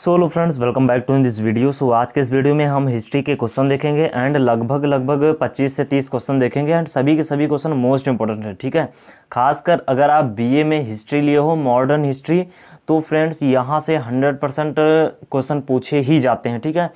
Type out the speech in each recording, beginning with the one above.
Low friends, welcome back to in this video. आज के इस वीडियो में हम हिस्ट्री के क्वेश्चन देखेंगे एंड लगभग 25 से 30 क्वेश्चन देखेंगे एंड सभी के सभी क्वेश्चन मोस्ट इंपॉर्टेंट है। ठीक है, खासकर अगर आप बीए में हिस्ट्री लिए हो, मॉडर्न हिस्ट्री, तो फ्रेंड्स यहाँ से 100% क्वेश्चन पूछे ही जाते हैं। ठीक है,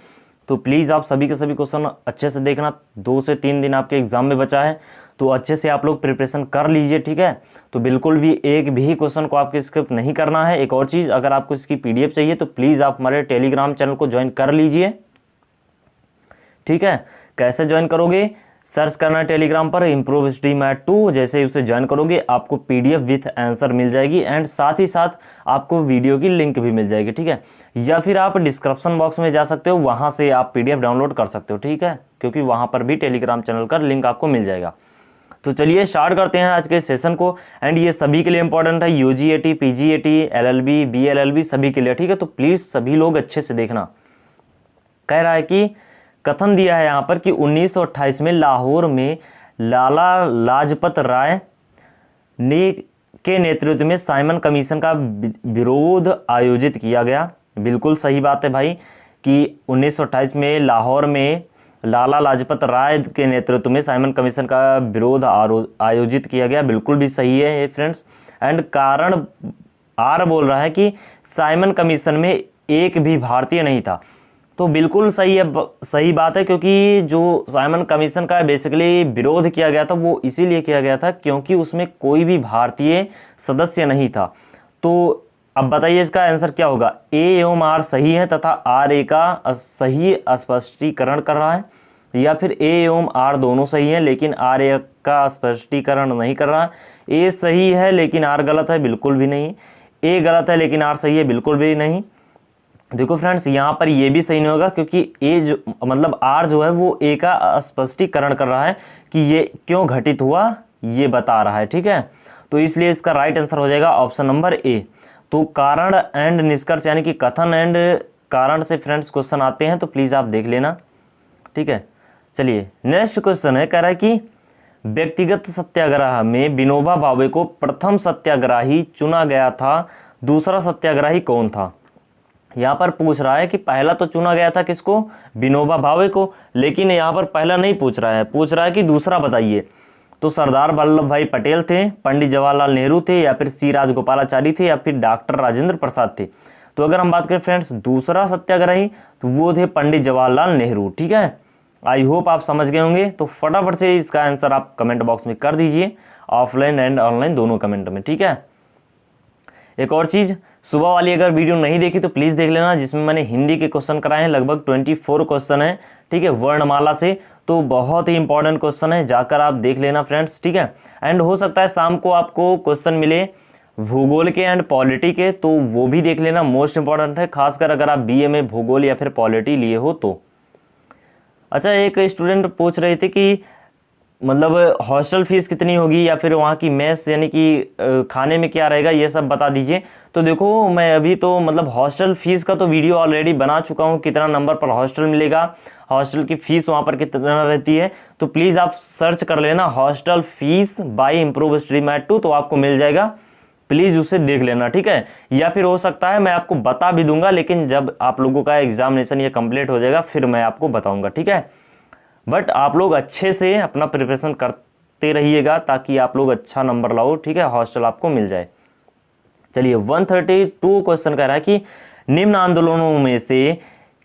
तो प्लीज़ आप सभी के सभी क्वेश्चन अच्छे से देखना। 2 से 3 दिन आपके एग्जाम में बचा है, तो अच्छे से आप लोग प्रिपरेशन कर लीजिए। ठीक है, तो बिल्कुल भी एक भी क्वेश्चन को आपके स्किप नहीं करना है। एक और चीज़, अगर आपको इसकी पीडीएफ चाहिए तो प्लीज़ आप हमारे टेलीग्राम चैनल को ज्वाइन कर लीजिए। ठीक है, कैसे ज्वाइन करोगे? सर्च करना है टेलीग्राम पर इम्प्रूव हिस्ट्री मैथ 2। जैसे उसे ज्वाइन करोगे आपको पीडीएफ विथ आंसर मिल जाएगी एंड साथ ही साथ आपको वीडियो की लिंक भी मिल जाएगी। ठीक है, या फिर आप डिस्क्रिप्शन बॉक्स में जा सकते हो, वहाँ से आप पीडीएफ डाउनलोड कर सकते हो। ठीक है, क्योंकि वहाँ पर भी टेलीग्राम चैनल का लिंक आपको मिल जाएगा। तो चलिए स्टार्ट करते हैं आज के सेशन को एंड ये सभी के लिए इंपॉर्टेंट है, यूजीएटी, पीजीएटी, एलएलबी, बीएलएलबी सभी के लिए। ठीक है, तो प्लीज़ सभी लोग अच्छे से देखना। कह रहा है कि कथन दिया है यहाँ पर कि 1928 में लाहौर में लाला लाजपत राय ने के नेतृत्व में साइमन कमीशन का विरोध आयोजित किया गया। बिल्कुल सही बात है भाई कि 1928 में लाहौर में लाला लाजपत राय के नेतृत्व में साइमन कमीशन का विरोध आयोजित किया गया। बिल्कुल भी सही है ये फ्रेंड्स। एंड कारण आर बोल रहा है कि साइमन कमीशन में एक भी भारतीय नहीं था। तो बिल्कुल सही है, सही बात है, क्योंकि जो साइमन कमीशन का बेसिकली विरोध किया गया था वो इसीलिए किया गया था क्योंकि उसमें कोई भी भारतीय सदस्य नहीं था। तो अब बताइए इसका आंसर क्या होगा? ए एवं आर सही है तथा आर ए का सही स्पष्टीकरण कर रहा है, या फिर ए एवं आर दोनों सही हैं लेकिन आर ए का स्पष्टीकरण नहीं कर रहा है। ए सही है लेकिन आर गलत है, बिल्कुल भी नहीं। ए गलत है लेकिन आर सही है, बिल्कुल भी नहीं। देखो फ्रेंड्स, यहाँ पर ये भी सही नहीं होगा क्योंकि ए जो मतलब आर जो है वो ए का स्पष्टीकरण कर रहा है कि ये क्यों घटित हुआ, ये बता रहा है। ठीक है, तो इसलिए इसका राइट आंसर हो जाएगा ऑप्शन नंबर ए। तो कारण एंड निष्कर्ष यानी कि कथन एंड कारण से फ्रेंड्स क्वेश्चन आते हैं, तो प्लीज़ आप देख लेना। ठीक है, चलिए नेक्स्ट क्वेश्चन है। कह रहा है कि व्यक्तिगत सत्याग्रह में विनोबा भावे को प्रथम सत्याग्रही चुना गया था, दूसरा सत्याग्रही कौन था? यहाँ पर पूछ रहा है कि पहला तो चुना गया था किसको? विनोबा भावे को, लेकिन यहाँ पर पहला नहीं पूछ रहा है, पूछ रहा है कि दूसरा बताइए। तो सरदार वल्लभ भाई पटेल थे, पंडित जवाहरलाल नेहरू थे, या फिर सी राजगोपालाचारी थे, या फिर डॉक्टर राजेंद्र प्रसाद थे। तो अगर हम बात करें फ्रेंड्स दूसरा सत्याग्रही, तो वो थे पंडित जवाहरलाल नेहरू। ठीक है, आई होप आप समझ गए होंगे। तो फटाफट से इसका आंसर आप कमेंट बॉक्स में कर दीजिए, ऑफलाइन एंड ऑनलाइन दोनों कमेंट में। ठीक है, एक और चीज़, सुबह वाली अगर वीडियो नहीं देखी तो प्लीज़ देख लेना, जिसमें मैंने हिंदी के क्वेश्चन कराए हैं, लगभग 24 क्वेश्चन है। ठीक है, वर्णमाला से, तो बहुत ही इंपॉर्टेंट क्वेश्चन है, जाकर आप देख लेना फ्रेंड्स। ठीक है, एंड हो सकता है शाम को आपको क्वेश्चन मिले भूगोल के एंड पॉलिटी के, तो वो भी देख लेना, मोस्ट इंपॉर्टेंट है, खासकर अगर आप बीए में भूगोल या फिर पॉलिटी लिए हो तो। अच्छा, एक स्टूडेंट पूछ रहे थे कि मतलब हॉस्टल फीस कितनी होगी या फिर वहाँ की मेस यानी कि खाने में क्या रहेगा, ये सब बता दीजिए। तो देखो मैं अभी तो मतलब हॉस्टल फीस का तो वीडियो ऑलरेडी बना चुका हूँ, कितना नंबर पर हॉस्टल मिलेगा, हॉस्टल की फ़ीस वहाँ पर कितना रहती है। तो प्लीज़ आप सर्च कर लेना hostel fees by improve history math 2, तो आपको मिल जाएगा, प्लीज़ उसे देख लेना। ठीक है, या फिर हो सकता है मैं आपको बता भी दूंगा, लेकिन जब आप लोगों का एग्जामिनेशन ये कंप्लीट हो जाएगा फिर मैं आपको बताऊँगा। ठीक है, बट आप लोग अच्छे से अपना प्रिपरेशन करते रहिएगा ताकि आप लोग अच्छा नंबर लाओ। ठीक है, हॉस्टल आपको मिल जाए। चलिए 132 क्वेश्चन कह रहा है कि निम्न आंदोलनों में से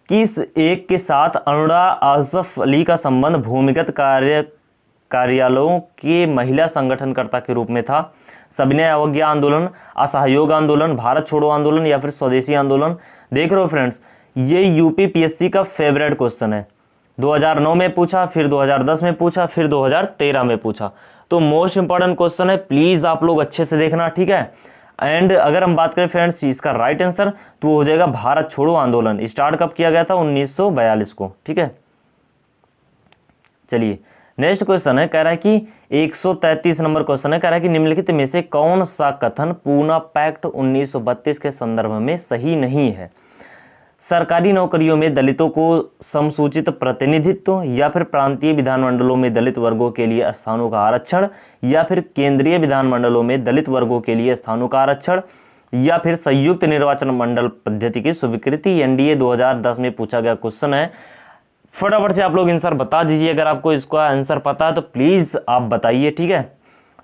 किस एक के साथ अरुणा आसफ अली का संबंध भूमिगत कार्यालयों के महिला संगठनकर्ता के रूप में था? सविनय अवज्ञा आंदोलन, असहयोग आंदोलन, भारत छोड़ो आंदोलन, या फिर स्वदेशी आंदोलन? देख रहे हो फ्रेंड्स, ये यूपी पीएससी का फेवरेट क्वेश्चन है। 2009 में पूछा, फिर 2010 में पूछा, फिर 2013 में पूछा। तो मोस्ट इंपॉर्टेंट क्वेश्चन है, प्लीज़ आप लोग अच्छे से देखना। ठीक है, एंड अगर हम बात करें फ्रेंड्स इसका राइट आंसर, तो वो हो जाएगा भारत छोड़ो आंदोलन। स्टार्ट कब किया गया था? 1942 को। ठीक है, चलिए नेक्स्ट क्वेश्चन है। कह रहा है कि 133 नंबर क्वेश्चन है। कह रहा है कि निम्नलिखित में से कौन सा कथन पूना पैक्ट 1932 के संदर्भ में सही नहीं है? सरकारी नौकरियों में दलितों को समसूचित प्रतिनिधित्व, या फिर प्रांतीय विधानमंडलों में दलित वर्गों के लिए स्थानों का आरक्षण, या फिर केंद्रीय विधानमंडलों में दलित वर्गों के लिए स्थानों का आरक्षण, या फिर संयुक्त निर्वाचन मंडल पद्धति की स्वीकृति। एनडीए 2010 में पूछा गया क्वेश्चन है। फटाफट से आप लोग आंसर बता दीजिए, अगर आपको इसका आंसर पता है तो प्लीज आप बताइए, ठीक है।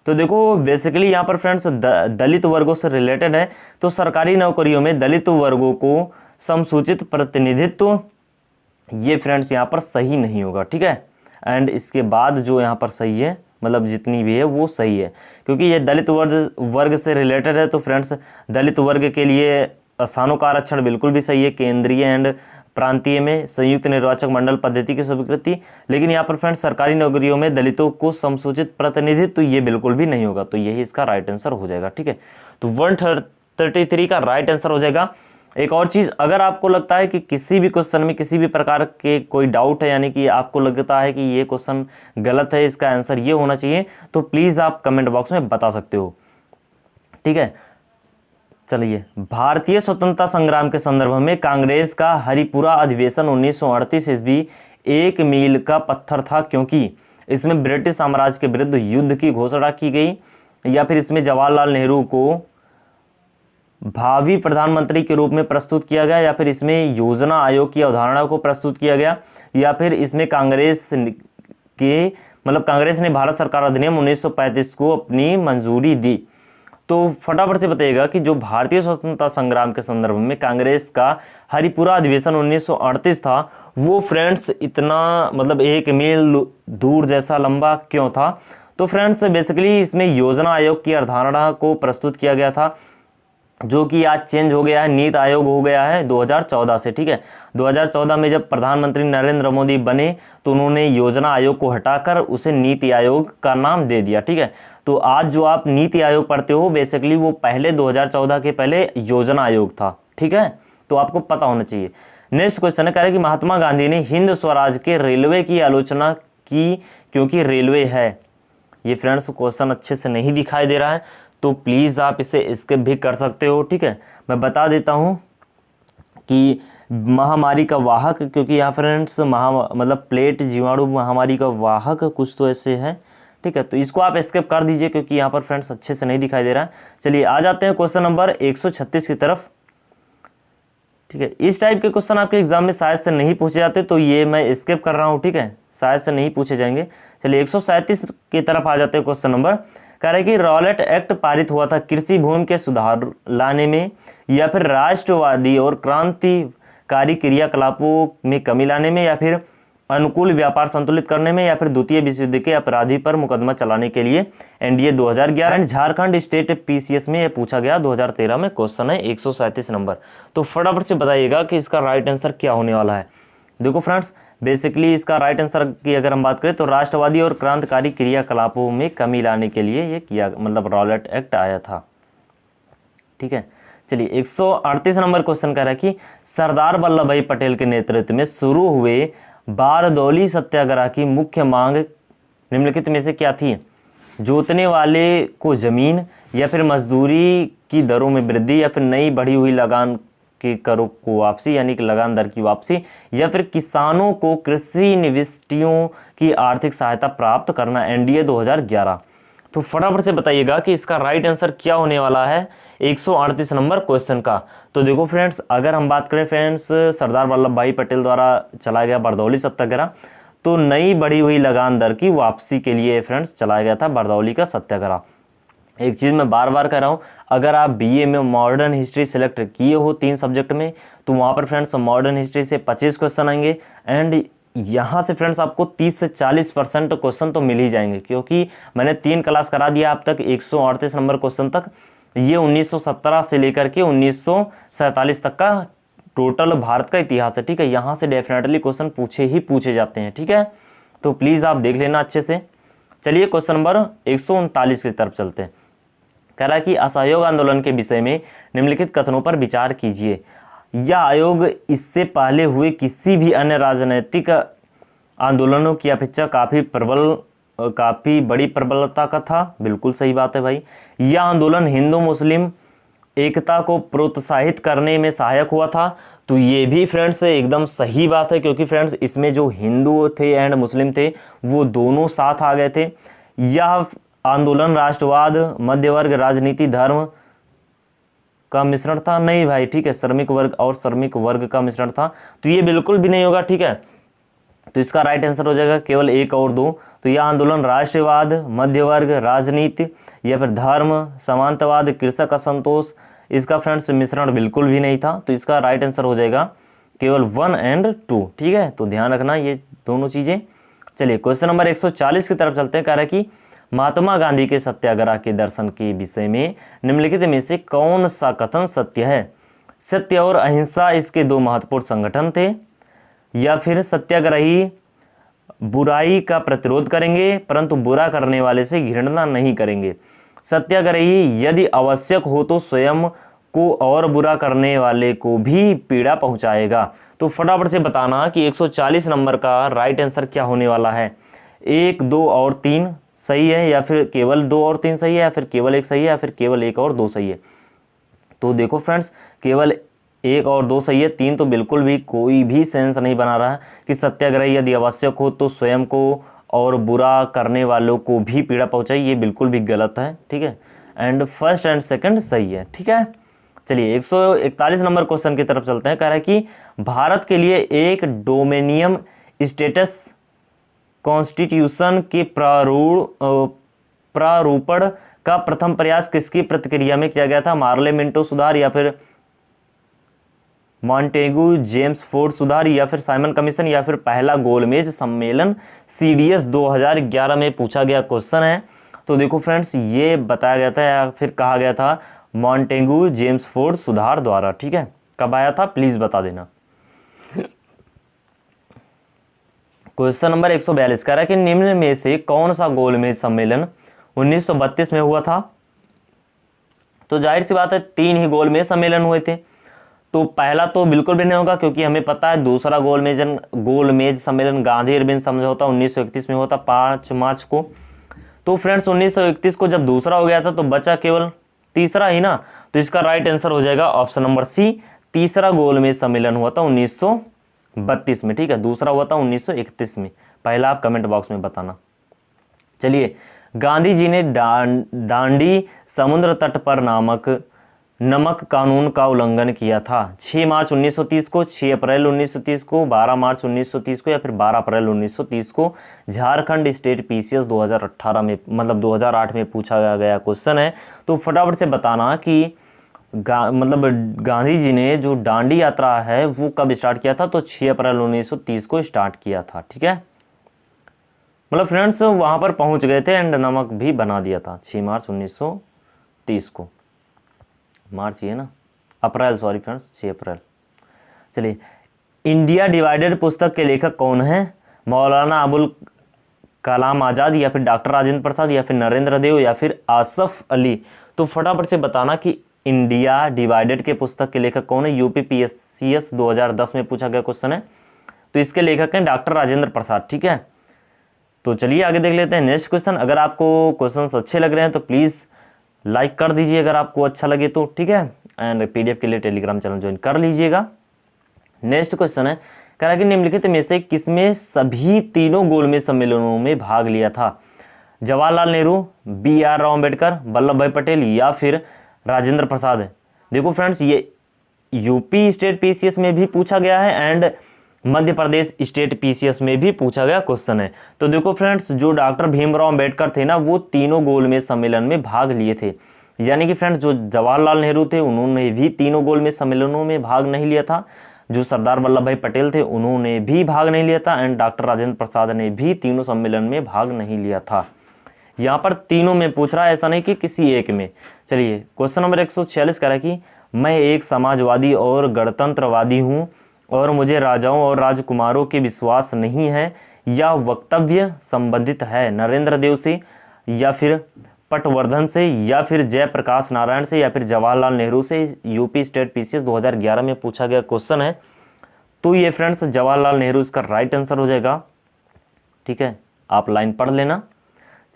तो देखो बेसिकली यहाँ पर फ्रेंड्स दलित वर्गों से रिलेटेड है, तो सरकारी नौकरियों में दलित वर्गों को समसूचित प्रतिनिधित्व, ये फ्रेंड्स यहाँ पर सही नहीं होगा, ठीक है। एंड इसके बाद जो यहाँ पर सही है, मतलब जितनी भी है वो सही है, क्योंकि ये दलित वर्ग से रिलेटेड है। तो फ्रेंड्स दलित वर्ग के लिए स्थानों का आरक्षण बिल्कुल भी सही है, केंद्रीय एंड प्रांतीय में संयुक्त निर्वाचक मंडल पद्धति की स्वीकृति। लेकिन यहाँ पर फ्रेंड्स सरकारी नौकरियों में दलितों को समसूचित प्रतिनिधित्व, तो ये बिल्कुल भी नहीं होगा, तो यही इसका राइट आंसर हो जाएगा, ठीक है। तो 133 का राइट आंसर हो जाएगा। एक और चीज, अगर आपको लगता है कि किसी भी क्वेश्चन में किसी भी प्रकार के कोई डाउट है, यानी कि आपको लगता है कि ये क्वेश्चन गलत है, इसका आंसर ये होना चाहिए, तो प्लीज आप कमेंट बॉक्स में बता सकते हो, ठीक है। चलिए, भारतीय स्वतंत्रता संग्राम के संदर्भ में कांग्रेस का हरिपुरा अधिवेशन 1938 ईस्वी एक मील का पत्थर था, क्योंकि इसमें ब्रिटिश साम्राज्य के विरुद्ध युद्ध की घोषणा की गई, या फिर इसमें जवाहरलाल नेहरू को भावी प्रधानमंत्री के रूप में प्रस्तुत किया गया, या फिर इसमें योजना आयोग की अवधारणा को प्रस्तुत किया गया, या फिर इसमें कांग्रेस ने भारत सरकार अधिनियम 1935 को अपनी मंजूरी दी। तो फटाफट से बताइएगा कि जो भारतीय स्वतंत्रता संग्राम के संदर्भ में कांग्रेस का हरिपुरा अधिवेशन 1938 था, वो फ्रेंड्स इतना मतलब एक मील दूर जैसा लंबा क्यों था? तो फ्रेंड्स बेसिकली इसमें योजना आयोग की अवधारणा को प्रस्तुत किया गया था, जो कि आज चेंज हो गया है, नीति आयोग हो गया है 2014 से, ठीक है। 2014 में जब प्रधानमंत्री नरेंद्र मोदी बने तो उन्होंने योजना आयोग को हटाकर उसे नीति आयोग का नाम दे दिया, ठीक है। तो आज जो आप नीति आयोग पढ़ते हो बेसिकली वो पहले 2014 के पहले योजना आयोग था, ठीक है, तो आपको पता होना चाहिए। नेक्स्ट क्वेश्चन है, कह रहे कि महात्मा गांधी ने हिंद स्वराज के रेलवे की आलोचना की क्योंकि रेलवे है। ये फ्रेंड्स क्वेश्चन अच्छे से नहीं दिखाई दे रहा है, तो प्लीज़ आप इसे स्किप भी कर सकते हो, ठीक है। मैं बता देता हूँ कि महामारी का वाहक, क्योंकि यहाँ फ्रेंड्स मतलब प्लेट जीवाणु महामारी का वाहक कुछ तो ऐसे है, ठीक है। तो इसको आप स्किप कर दीजिए क्योंकि यहाँ पर फ्रेंड्स अच्छे से नहीं दिखाई दे रहा है। चलिए आ जाते हैं क्वेश्चन नंबर 136 की तरफ, ठीक है। इस टाइप के क्वेश्चन आपके एग्जाम में शायद से नहीं पूछे जाते, तो ये मैं स्किप कर रहा हूँ, ठीक है, शायद से नहीं पूछे जाएंगे। चलिए 137 की तरफ आ जाते हैं क्वेश्चन नंबर। कह रहे कि रॉलेट एक्ट पारित हुआ था कृषि भूमि के सुधार लाने में, या फिर राष्ट्रवादी और क्रांतिकारी क्रियाकलापों में कमी लाने में, या फिर अनुकूल व्यापार संतुलित करने में, या फिर द्वितीय विश्व युद्ध के अपराधी पर मुकदमा चलाने के लिए। NDA 2011 and Jharkhand state PCS में यह पूछा गया 2013 में। क्वेश्चन है 137 नंबर। तो फटाफट से बताइएगा कि इसका राइट आंसर क्या होने वाला है। देखो फ्रेंड्स बेसिकली इसका राइट आंसर की अगर हम बात करें तो राष्ट्रवादी और क्रांतिकारी क्रियाकलापों में कमी लाने के लिए ये किया, मतलब रॉलेट एक्ट आया था, ठीक है। चलिए 138 नंबर क्वेश्चन कह रहा है कि सरदार वल्लभ भाई पटेल के नेतृत्व में शुरू हुए बारदौली सत्याग्रह की मुख्य मांग निम्नलिखित में से क्या थी? जोतने वाले को जमीन, या फिर मजदूरी की दरों में वृद्धि, या फिर नई बढ़ी हुई लगान के करों को वापसी यानी कि लगान दर की वापसी, या फिर किसानों को कृषि निविष्टियों की आर्थिक सहायता प्राप्त करना। एनडीए 2011। तो फटाफट से बताइएगा कि इसका राइट आंसर क्या होने वाला है 138 नंबर क्वेश्चन का। तो देखो फ्रेंड्स अगर हम बात करें फ्रेंड्स सरदार वल्लभ भाई पटेल द्वारा चलाया गया बारदौली सत्याग्रह, तो नई बढ़ी हुई लगान दर की वापसी के लिए फ्रेंड्स चलाया गया था बारदौली का सत्याग्रह। एक चीज़ मैं बार बार कह रहा हूँ, अगर आप बीए में मॉडर्न हिस्ट्री सेलेक्ट किए हो 3 सब्जेक्ट में, तो वहाँ पर फ्रेंड्स मॉडर्न हिस्ट्री से 25 क्वेश्चन आएंगे, एंड यहाँ से फ्रेंड्स आपको 30 से 40% क्वेश्चन तो मिल ही जाएंगे, क्योंकि मैंने 3 क्लास करा दिया अब तक 138 नंबर क्वेश्चन तक। ये 1917 से लेकर के 1947 तक का टोटल भारत का इतिहास है, ठीक है। यहाँ से डेफिनेटली क्वेश्चन पूछे ही पूछे जाते हैं, ठीक है। तो प्लीज़ आप देख लेना अच्छे से। चलिए क्वेश्चन नंबर 139 की तरफ चलते हैं। कह रहा है कि असहयोग आंदोलन के विषय में निम्नलिखित कथनों पर विचार कीजिए। यह आयोग इससे पहले हुए किसी भी अन्य राजनीतिक आंदोलनों की अपेक्षा काफ़ी बड़ी प्रबलता का था। बिल्कुल सही बात है भाई। यह आंदोलन हिंदू मुस्लिम एकता को प्रोत्साहित करने में सहायक हुआ था। तो ये भी फ्रेंड्स एकदम सही बात है, क्योंकि फ्रेंड्स इसमें जो हिंदू थे एंड मुस्लिम थे वो दोनों साथ आ गए थे। यह आंदोलन राष्ट्रवाद, मध्यवर्ग राजनीति, धर्म का मिश्रण था? नहीं भाई, ठीक है, श्रमिक वर्ग और श्रमिक वर्ग का मिश्रण था, तो ये बिल्कुल भी नहीं होगा, ठीक है। तो इसका राइट आंसर हो जाएगा केवल 1 और 2। तो यह आंदोलन राष्ट्रवाद, मध्य वर्ग, राजनीति या फिर धर्म, समांतवाद, कृषक असंतोष, इसका फ्रेंड्स मिश्रण बिल्कुल भी नहीं था। तो इसका राइट आंसर हो जाएगा केवल 1 और 2, ठीक है। तो ध्यान रखना ये दोनों चीजें। चलिए क्वेश्चन नंबर 140 की तरफ चलते हैं। कह रहा है कि महात्मा गांधी के सत्याग्रह के दर्शन के विषय में निम्नलिखित में से कौन सा कथन सत्य है? सत्य और अहिंसा इसके दो महत्वपूर्ण संगठन थे, या फिर सत्याग्रही बुराई का प्रतिरोध करेंगे परंतु बुरा करने वाले से घृणा नहीं करेंगे। सत्याग्रही यदि आवश्यक हो तो स्वयं को और बुरा करने वाले को भी पीड़ा पहुंचाएगा। तो फटाफट से बताना कि 140 नंबर का राइट आंसर क्या होने वाला है। 1, 2 और 3 सही है, या फिर केवल 2 और 3 सही है, या फिर केवल 1 सही है, या फिर केवल 1 और 2 सही है। तो देखो फ्रेंड्स, केवल 1 और 2 सही है, 3 तो बिल्कुल भी कोई भी सेंस नहीं बना रहा है कि सत्याग्रही यदि आवश्यक हो तो स्वयं को और बुरा करने वालों को भी पीड़ा पहुंचाई, ये बिल्कुल भी गलत है, ठीक है। एंड फर्स्ट एंड सेकंड सही है, ठीक है। चलिए 141 नंबर क्वेश्चन की तरफ चलते हैं। कह रहा है कि भारत के लिए एक डोमेनियम स्टेटस कॉन्स्टिट्यूशन के प्रारूपण का प्रथम प्रयास किसकी प्रतिक्रिया में किया गया था? मार्ले मिंटो सुधार, या फिर मॉन्टेगू जेम्स फोर्ड सुधार, या फिर साइमन कमीशन, या फिर पहला गोलमेज सम्मेलन? CDS 2011 में पूछा गया क्वेश्चन है। तो देखो फ्रेंड्स, ये बताया गया था या फिर कहा गया था मॉन्टेगू जेम्स फोर्ड सुधार द्वारा, ठीक है। कब आया था प्लीज बता देना। क्वेश्चन नंबर 142 कह रहा है कि निम्न में से कौन सा गोलमेज सम्मेलन 1932 में हुआ था? तो जाहिर सी बात है 3 ही गोलमेज सम्मेलन हुए थे। तो पहला तो बिल्कुल भी नहीं होगा, क्योंकि हमें पता है दूसरा गोलमेज सम्मेलन गांधी अरविंद समझौता 1931 में हुआ था 5 मार्च को। तो फ्रेंड्स 1931 को जब दूसरा हो गया था तो बचा केवल तीसरा ही ना। तो इसका राइट आंसर हो जाएगा ऑप्शन नंबर सी, तीसरा गोलमेज सम्मेलन हुआ था 1932 में, ठीक है। दूसरा हुआ था 1931 में। पहला आप कमेंट बॉक्स में बताना। चलिए, गांधी जी ने दांडी समुद्र तट पर नमक कानून का उल्लंघन किया था 6 मार्च 1930 को, 6 अप्रैल 1930 को, 12 मार्च 1930 को, या फिर 12 अप्रैल 1930 को? झारखंड स्टेट PCS 2018 में, मतलब 2008 में पूछा गया क्वेश्चन है। तो फटाफट से बताना कि गांधी जी ने जो दांडी यात्रा है वो कब स्टार्ट किया था? तो 6 अप्रैल 1930 को स्टार्ट किया था, ठीक है। मतलब फ्रेंड्स वहां पर पहुंच गए थे एंड नमक भी बना दिया था 6 मार्च 1930 को। मार्च ये ना, अप्रैल, सॉरी फ्रेंड्स, 6 अप्रैल। चलिए, इंडिया डिवाइडेड पुस्तक के लेखक कौन है? मौलाना अबुल कलाम आजाद, या फिर डॉक्टर राजेंद्र प्रसाद, या फिर नरेंद्र देव, या फिर आसफ अली? तो फटाफट से बताना कि इंडिया डिवाइडेड के पुस्तक के लेखक कौन है। UPPSCS 2010 में पूछा गया क्वेश्चन है। तो इसके लेखक हैं डॉक्टर राजेंद्र प्रसाद, ठीक है। तो चलिए आगे देख लेते हैं नेक्स्ट क्वेश्चन। अगर आपको क्वेश्चन्स अच्छे लग रहे हैं तो प्लीज़ लाइक कर दीजिए अगर आपको अच्छा लगे तो, ठीक है। एंड PDF के लिए टेलीग्राम चैनल ज्वाइन कर लीजिएगा। नेक्स्ट क्वेश्चन है, कह रहा है कि निम्नलिखित में से किसमें सभी तीनों गोलमेज सम्मेलनों में भाग लिया था? जवाहरलाल नेहरू, BR राव अम्बेडकर, वल्लभ भाई पटेल, या फिर राजेंद्र प्रसाद? देखो फ्रेंड्स, ये UP स्टेट PCS में भी पूछा गया है and Madhya Pradesh state PCS में भी पूछा गया क्वेश्चन है। तो देखो फ्रेंड्स, जो डॉक्टर भीमराव अंबेडकर थे ना, वो तीनों गोलमेज सम्मेलन में भाग लिए थे। यानी कि फ्रेंड्स जो जवाहरलाल नेहरू थे उन्होंने भी तीनों गोलमेज सम्मेलनों में भाग नहीं लिया था। जो सरदार वल्लभ भाई पटेल थे उन्होंने भी भाग नहीं लिया था एंड डॉक्टर राजेंद्र प्रसाद ने भी तीनों सम्मेलन में भाग नहीं लिया था। यहाँ पर तीनों में पूछ रहा है, ऐसा नहीं कि किसी एक में। चलिए क्वेश्चन नंबर 146 कह रहा है कि मैं एक समाजवादी और गणतंत्रवादी हूँ और मुझे राजाओं और राजकुमारों के विश्वास नहीं है। यह वक्तव्य संबंधित है नरेंद्र देव से, या फिर पटवर्धन से, या फिर जयप्रकाश नारायण से, या फिर जवाहरलाल नेहरू से? UP स्टेट PCS 2011 में पूछा गया क्वेश्चन है। तो ये फ्रेंड्स जवाहरलाल नेहरू इसका राइट आंसर हो जाएगा, ठीक है। आप लाइन पढ़ लेना।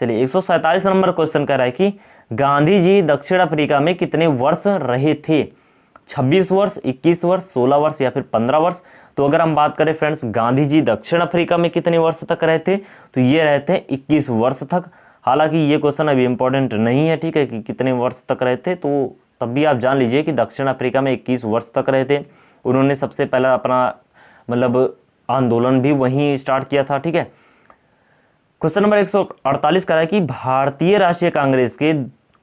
चलिए 147 नंबर क्वेश्चन कह रहा है कि गांधी जी दक्षिण अफ्रीका में कितने वर्ष रहे थे? 26 वर्ष, 21 वर्ष, 16 वर्ष, या फिर 15 वर्ष? तो अगर हम बात करें फ्रेंड्स गांधी जी दक्षिण अफ्रीका में कितने वर्ष तक रहे थे, तो ये रहते हैं 21 वर्ष तक। हालांकि ये क्वेश्चन अभी इंपॉर्टेंट नहीं है, ठीक है, कि कितने वर्ष तक रहे थे, तो तब भी आप जान लीजिए कि दक्षिण अफ्रीका में 21 वर्ष तक रहे थे। उन्होंने सबसे पहला अपना मतलब आंदोलन भी वहीं स्टार्ट किया था। ठीक है, क्वेश्चन नंबर 148 कह रहा है कि भारतीय राष्ट्रीय कांग्रेस के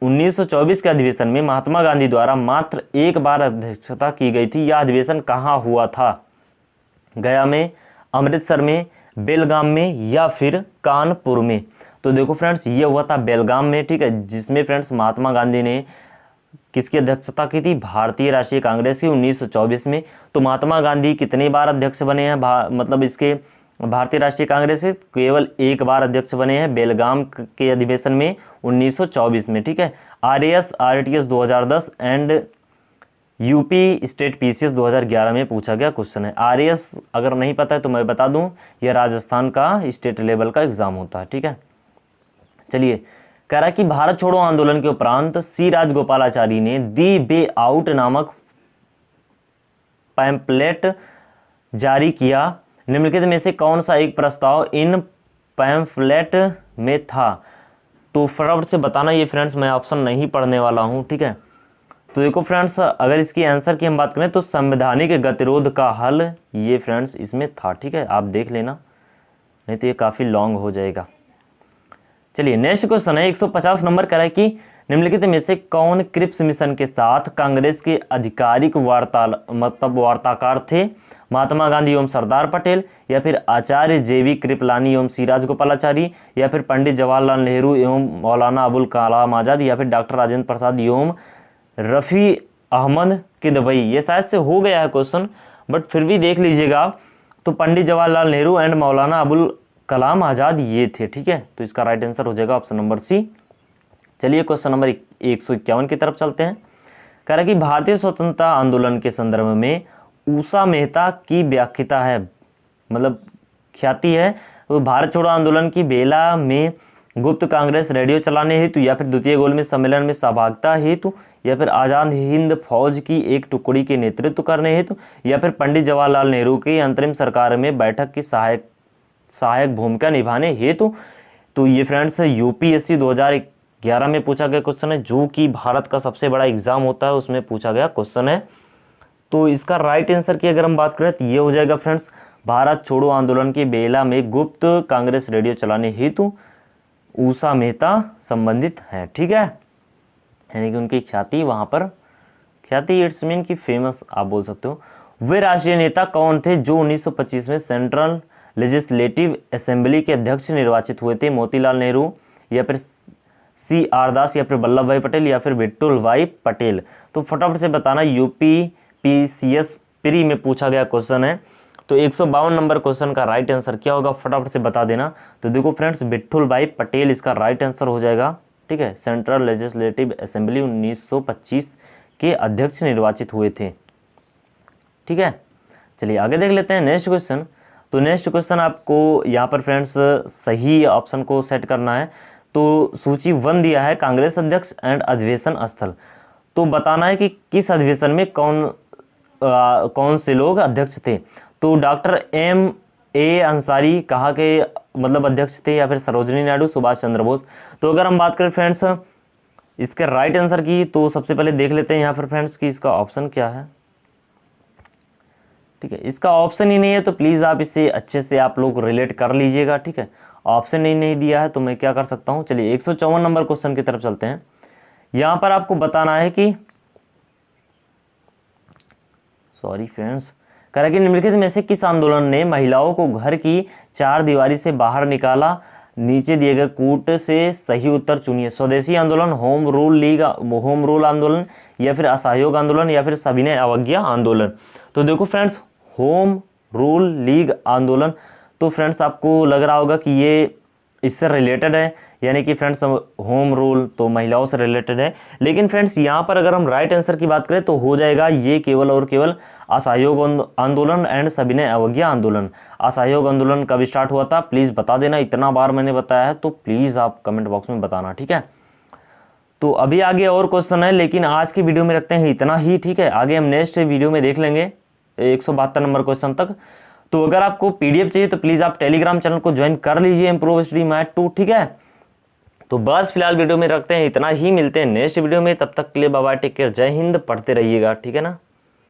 1924 के अधिवेशन में महात्मा गांधी द्वारा मात्र एक बार अध्यक्षता की गई थी। यह अधिवेशन कहाँ हुआ था? गया में, अमृतसर में, बेलगाम में या फिर कानपुर में? तो देखो फ्रेंड्स, ये हुआ था बेलगाम में। ठीक है, जिसमें फ्रेंड्स महात्मा गांधी ने किसकी अध्यक्षता की थी? भारतीय राष्ट्रीय कांग्रेस की 1924 में। तो महात्मा गांधी कितनी बार अध्यक्ष बने हैं मतलब इसके भारतीय राष्ट्रीय कांग्रेस के? केवल एक बार अध्यक्ष बने हैं, बेलगाम के अधिवेशन में 1924 में। ठीक है, RAS RTS 2010 and UP state PCS 2011 में पूछा गया क्वेश्चन है। RAS अगर नहीं पता है तो मैं बता दूं, यह राजस्थान का स्टेट लेवल का एग्जाम होता है। ठीक है, चलिए, कह रहा है कि भारत छोड़ो आंदोलन के उपरांत C राजगोपालाचारी ने दी वे आउट नामक पैम्पलेट जारी किया। निम्नलिखित में से कौन सा एक प्रस्ताव इन पैम्फलेट में था? तो फटाफट से बताना। ये फ्रेंड्स मैं ऑप्शन नहीं पढ़ने वाला हूँ। ठीक है, तो देखो फ्रेंड्स, अगर इसकी आंसर की हम बात करें तो संवैधानिक गतिरोध का हल, ये फ्रेंड्स इसमें था। ठीक है, आप देख लेना, नहीं तो ये काफ़ी लॉन्ग हो जाएगा। चलिए, नेक्स्ट क्वेश्चन है 150 नंबर। कह रहा है कि निम्नलिखित में से कौन क्रिप्स मिशन के साथ कांग्रेस के आधिकारिक वार्ताकार थे? महात्मा गांधी एवं सरदार पटेल, या फिर आचार्य JV कृपलानी एवं C राजगोपालाचारी, या फिर पंडित जवाहरलाल नेहरू एवं मौलाना अबुल कलाम आज़ाद, या फिर डॉक्टर राजेंद्र प्रसाद एवं रफ़ी अहमद किदवई? ये शायद से हो गया है क्वेश्चन, बट फिर भी देख लीजिएगा। तो पंडित जवाहरलाल नेहरू एंड मौलाना अबुल कलाम आज़ाद ये थे। ठीक है, तो इसका राइट आंसर हो जाएगा ऑप्शन नंबर C। चलिए, क्वेश्चन नंबर 151 की तरफ चलते हैं। कह रहा है कि भारतीय स्वतंत्रता आंदोलन के संदर्भ में उषा मेहता की व्याख्या है, मतलब ख्याति है। तो भारत छोड़ो आंदोलन की बेला में गुप्त कांग्रेस रेडियो चलाने हेतु, या फिर द्वितीय गोलमेज सम्मेलन में सहभागिता हेतु, या फिर आज़ाद हिंद फौज की एक टुकड़ी के नेतृत्व करने हेतु, या फिर पंडित जवाहरलाल नेहरू की अंतरिम सरकार में बैठक की सहायक भूमिका निभाने हेतु? तो ये फ्रेंड्स UPSC 2011 में पूछा गया क्वेश्चन है, जो कि भारत का सबसे बड़ा एग्जाम होता है, उसमें पूछा गया क्वेश्चन है। तो इसका राइट आंसर की अगर हम बात करें तो ये हो जाएगा फ्रेंड्स, भारत छोड़ो आंदोलन की बेला में गुप्त कांग्रेस रेडियो चलाने हेतु उषा मेहता संबंधित है। ठीक है, यानी कि उनकी ख्याति वहां पर, ख्याति इट्स मीन की फेमस आप बोल सकते हो। वे राष्ट्रीय नेता कौन थे जो 1925 में सेंट्रल लेजिस्लेटिव असेंबली के अध्यक्ष निर्वाचित हुए थे? मोतीलाल नेहरू, या फिर CR दास, या फिर वल्लभ भाई पटेल, या फिर विट्ठल भाई पटेल? तो फटाफट से बताना, UPPCS प्री में पूछा गया क्वेश्चन है। तो 152 नंबर क्वेश्चन का राइट आंसर क्या होगा, फटाफट से बता देना। तो देखो फ्रेंड्स, विट्ठल भाई पटेल इसका राइट आंसर हो जाएगा। ठीक है, सेंट्रल लेजिस्लेटिव असेंबली 1925 के अध्यक्ष निर्वाचित हुए थे। ठीक है, चलिए आगे देख लेते हैं नेक्स्ट क्वेश्चन। तो नेक्स्ट क्वेश्चन आपको यहाँ पर फ्रेंड्स सही ऑप्शन को सेट करना है। तो सूची 1 दिया है, कांग्रेस अध्यक्ष एंड अधिवेशन स्थल। तो बताना है कि किस अधिवेशन में कौन से लोग अध्यक्ष थे। तो डॉक्टर MA अंसारी कहाँ के मतलब अध्यक्ष थे, या फिर सरोजिनी नायडू, सुभाष चंद्र बोस? तो अगर हम बात करें फ्रेंड्स इसके राइट आंसर की, तो सबसे पहले देख लेते हैं यहाँ पर फ्रेंड्स कि इसका ऑप्शन क्या है। ठीक है, इसका ऑप्शन ही नहीं है, तो प्लीज़ आप इसे अच्छे से आप लोग रिलेट कर लीजिएगा। ठीक है, ऑप्शन ही नहीं दिया है तो मैं क्या कर सकता हूँ। चलिए 154 नंबर क्वेश्चन की तरफ चलते हैं। यहाँ पर आपको बताना है कि फ्रेंड्स, कह रहा है कि निम्नलिखित में से किस आंदोलन ने महिलाओं को घर की चार दीवारी से बाहर निकाला? नीचे दिए गए कूट से सही उत्तर चुनिए। स्वदेशी आंदोलन, होम रूल आंदोलन, या फिर असहयोग आंदोलन, या फिर सविनय अवज्ञा आंदोलन? तो देखो फ्रेंड्स, होम रूल लीग आंदोलन। तो फ्रेंड्स आपको लग रहा होगा कि ये इससे रिलेटेड है, यानी कि फ्रेंड्स होम रूल तो महिलाओं से रिलेटेड है। लेकिन फ्रेंड्स यहाँ पर अगर हम राइट आंसर की बात करें तो हो जाएगा ये केवल और केवल असहयोग आंदोलन एंड सविनय अवज्ञा आंदोलन। असहयोग आंदोलन कब स्टार्ट हुआ था प्लीज़ बता देना, इतना बार मैंने बताया है तो प्लीज़ आप कमेंट बॉक्स में बताना, ठीक है। तो अभी आगे और क्वेश्चन है, लेकिन आज की वीडियो में रखते हैं इतना ही, ठीक है। आगे हम नेक्स्ट वीडियो में देख लेंगे 172 नंबर क्वेश्चन तक। तो अगर आपको PDF चाहिए तो प्लीज़ आप टेलीग्राम चैनल को ज्वाइन कर लीजिए, इम्प्रूव स्टडी मैथ 2, ठीक है। तो बस फिलहाल वीडियो में रखते हैं इतना ही, मिलते हैं नेक्स्ट वीडियो में, तब तक के लिए बाय बाय, टेक केयर, जय हिंद, पढ़ते रहिएगा, ठीक है ना।